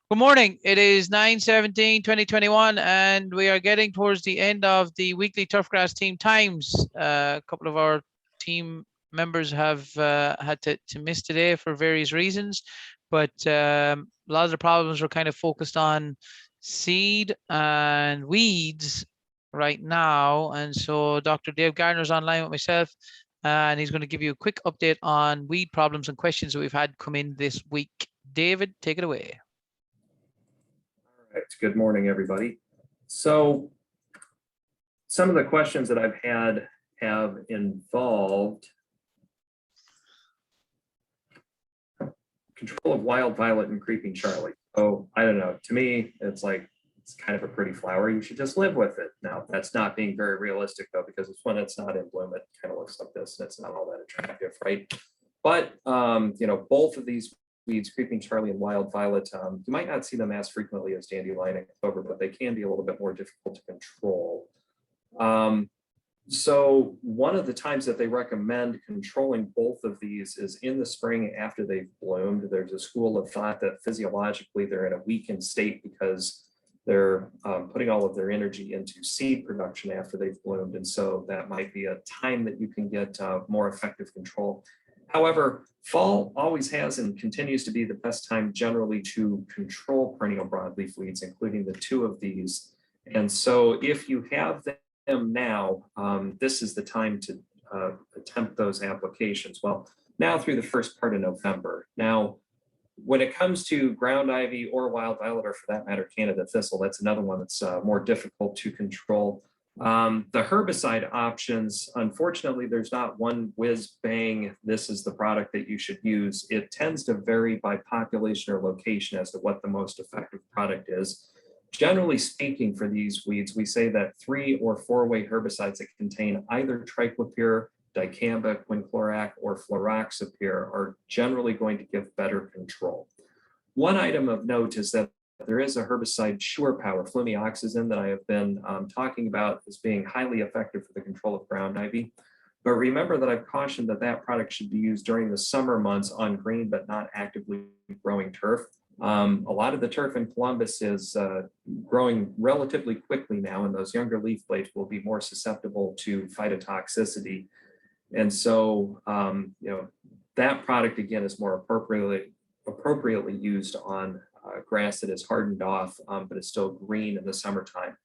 Good morning. It is 9/17/2021, and we are getting towards the end of the weekly Turfgrass team times. A couple of our team members have had to miss today for various reasons, but a lot of the problems were kind of focused on seed and weeds right now. And so Dr. Dave Gardner is online with myself, and he's going to give you a quick update on weed problems and questions that we've had come in this week. David, take it away. All right, good morning, everybody. So some of the questions that I've had have involved control of wild violet and creeping Charlie. So I don't know, to me, it's kind of a pretty flower. You should just live with it. Now, that's not being very realistic though, because it's when it's not in bloom, it kind of looks like this and it's not all that attractive, right? But, both of these weeds, creeping Charlie and wild violet, you might not see them as frequently as dandelion and clover, but they can be a little bit more difficult to control. So one of the times that they recommend controlling both of these is in the spring after they've bloomed. There's a school of thought that physiologically they're in a weakened state because they're putting all of their energy into seed production after they've bloomed. And so that might be a time that you can get more effective control. However, fall always has and continues to be the best time generally to control perennial broadleaf weeds, including the two of these. And so if you have them now, this is the time to attempt those applications. Well, now through the first part of November. Now, when it comes to ground ivy or wild violet, or for that matter, Canada thistle, that's another one that's more difficult to control. The herbicide options, unfortunately, there's not one whiz bang, this is the product that you should use. It tends to vary by population or location as to what the most effective product is. Generally speaking, for these weeds, we say that 3- or 4-way herbicides that contain either triclopyr, dicamba, quinclorac, or fluroxapyr are generally going to give better control. One item of note is that there is a herbicide, Sure Power, flumioxazin, that I have been talking about as being highly effective for the control of ground ivy. But remember that I've cautioned that that product should be used during the summer months on green but not actively growing turf. A lot of the turf in Columbus is growing relatively quickly now, and those younger leaf blades will be more susceptible to phytotoxicity. And so, that product again is more appropriately used on grass that is hardened off, but is still green in the summertime.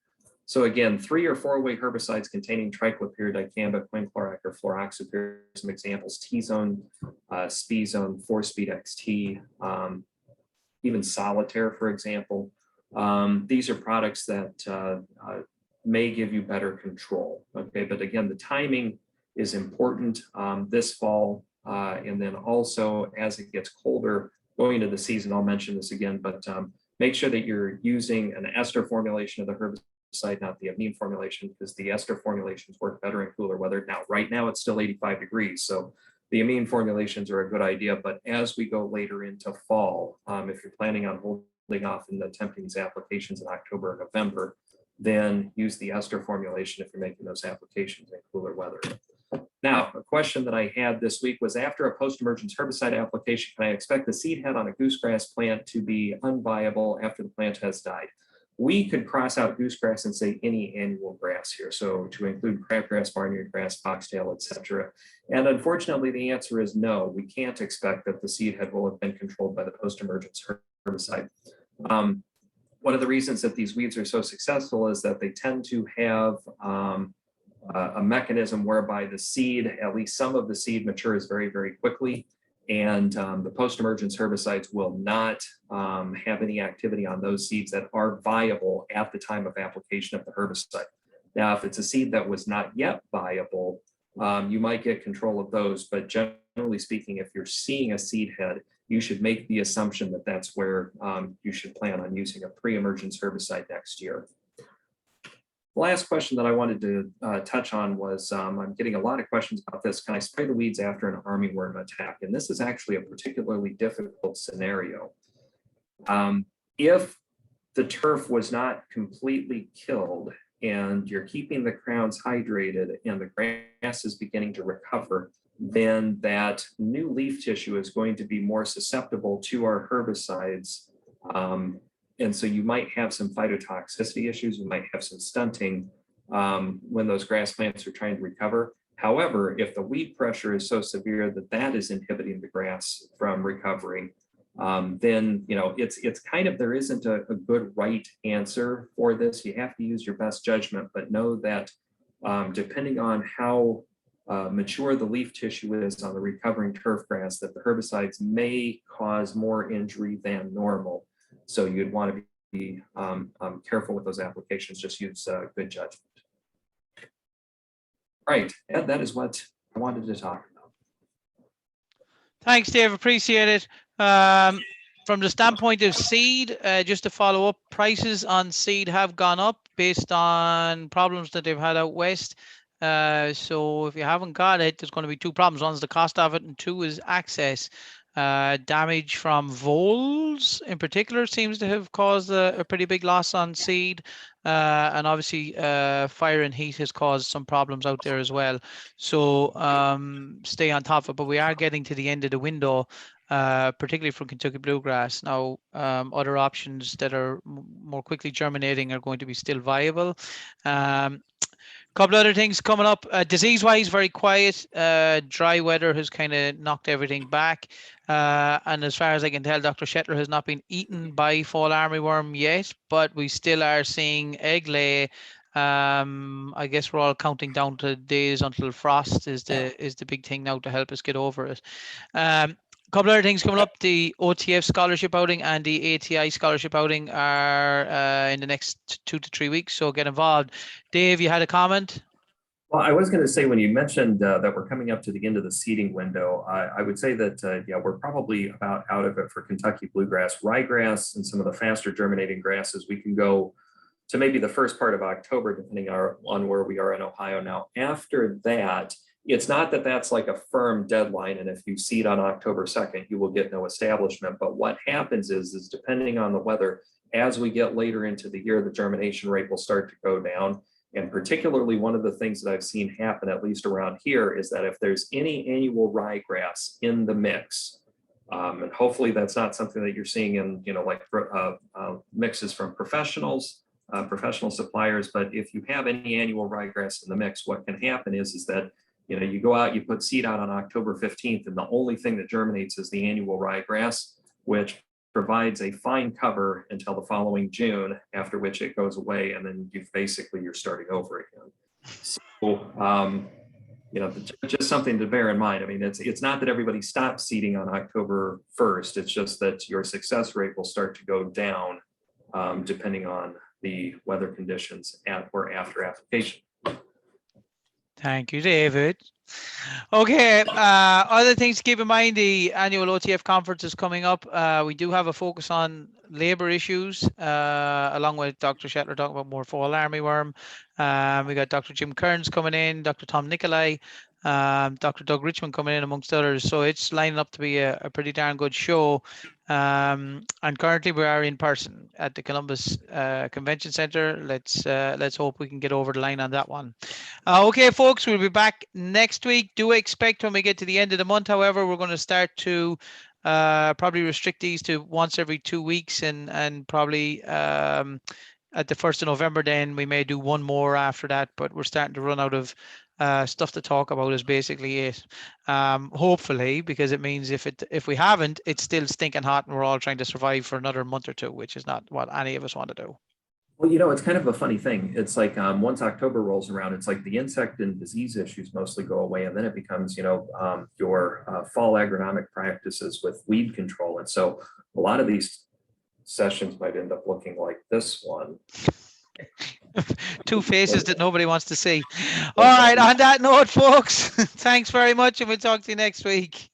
So again, 3- or 4-way herbicides containing triclopyr, dicamba, quinclorac, or fluroxapyr. Some examples: T-Zone, Speed-Zone, 4-Speed XT, even Solitaire, for example. These are products that may give you better control. Okay, but again, the timing is important this fall, and then also as it gets colder going into the season. I'll mention this again, but make sure that you're using an ester formulation of the herbicide, not the amine formulation, because the ester formulations work better in cooler weather. Now, right now it's still 85 degrees, so the amine formulations are a good idea. But as we go later into fall, if you're planning on holding off and attempting these applications in October or November, then use the ester formulation if you're making those applications in cooler weather. Now, a question that I had this week was, after a post-emergence herbicide application, can I expect the seed head on a goosegrass plant to be unviable after the plant has died? We could cross out goosegrass and say any annual grass here, so to include crabgrass, barnyard grass, foxtail, etc. And unfortunately, the answer is no. We can't expect that the seed head will have been controlled by the post-emergence herbicide. One of the reasons that these weeds are so successful is that they tend to have a mechanism whereby the seed, at least some of the seed, matures very, very quickly. And the post-emergence herbicides will not have any activity on those seeds that are viable at the time of application of the herbicide. Now, if it's a seed that was not yet viable, you might get control of those. But generally speaking, if you're seeing a seed head, you should make the assumption that that's where you should plan on using a pre-emergence herbicide next year. The last question that I wanted to touch on was, I'm getting a lot of questions about this. Can I spray the weeds after an armyworm attack? And this is actually a particularly difficult scenario. If the turf was not completely killed and you're keeping the crowns hydrated and the grass is beginning to recover, then that new leaf tissue is going to be more susceptible to our herbicides And so you might have some phytotoxicity issues, you might have some stunting when those grass plants are trying to recover. However, if the weed pressure is so severe that that is inhibiting the grass from recovering, then it's kind of, there isn't a good right answer for this. You have to use your best judgment, but know that depending on how mature the leaf tissue is on the recovering turf grass, that the herbicides may cause more injury than normal. So you'd want to be careful with those applications. Just use good judgment. Right, Ed, that is what I wanted to talk about. Thanks, Dave. Appreciate it. From the standpoint of seed, just to follow up, prices on seed have gone up based on problems that they've had out west. So if you haven't got it, there's going to be two problems. One is the cost of it, and two is access. Damage from voles in particular seems to have caused a pretty big loss on seed. And obviously fire and heat has caused some problems out there as well. So stay on top of it. But we are getting to the end of the window, particularly for Kentucky bluegrass. Now, other options that are more quickly germinating are going to be still viable. Couple other things coming up. Disease-wise, very quiet. Dry weather has kind of knocked everything back. And as far as I can tell, Dr. Shetler has not been eaten by fall armyworm yet, but we still are seeing egg lay. I guess we're all counting down to days until frost is the big thing now to help us get over it. Couple other things coming up. The OTF scholarship outing and the ATI scholarship outing are in the next 2 to 3 weeks. So get involved. Dave, you had a comment? Well, I was going to say, when you mentioned that we're coming up to the end of the seeding window, I would say that, yeah, we're probably about out of it for Kentucky bluegrass. Ryegrass and some of the faster germinating grasses, we can go to maybe the first part of October, depending on where we are in Ohio. Now, after that, it's not that that's like a firm deadline, and if you seed on October 2nd, you will get no establishment. But what happens is depending on the weather, as we get later into the year, the germination rate will start to go down. And particularly, one of the things that I've seen happen, at least around here, is that if there's any annual ryegrass in the mix, and hopefully that's not something that you're seeing in, like mixes from professionals, professional suppliers, but if you have any annual ryegrass in the mix, what can happen is that you go out, you put seed out on October 15th, and the only thing that germinates is the annual ryegrass, which provides a fine cover until the following June, after which it goes away, and then you're starting over again. So, just something to bear in mind. I mean, it's not that everybody stops seeding on October 1st. It's just that your success rate will start to go down depending on the weather conditions at or after application. Thank you, David. Okay, other things to keep in mind, the annual OTF conference is coming up. We do have a focus on labor issues, along with Dr. Shetler talking about more fall armyworm. We got Dr. Jim Kearns coming in, Dr. Tom Nicolai, Dr. Doug Richmond coming in, amongst others. So it's lining up to be a pretty darn good show. And currently we are in person at the Columbus Convention Center. Let's hope we can get over the line on that one. Okay, folks, we'll be back next week. Do expect when we get to the end of the month, however, we're going to start to probably restrict these to once every 2 weeks, and probably at the 1st of November, then we may do one more after that, but we're starting to run out of stuff to talk about is basically it. Hopefully, because it means if we haven't, it's still stinking hot and we're all trying to survive for another month or two, which is not what any of us want to do. Well, it's kind of a funny thing. It's like once October rolls around, it's like the insect and disease issues mostly go away, and then it becomes, your fall agronomic practices with weed control. And so a lot of these sessions might end up looking like this one. Two faces that nobody wants to see. All right, on that note, folks, thanks very much, and we'll talk to you next week.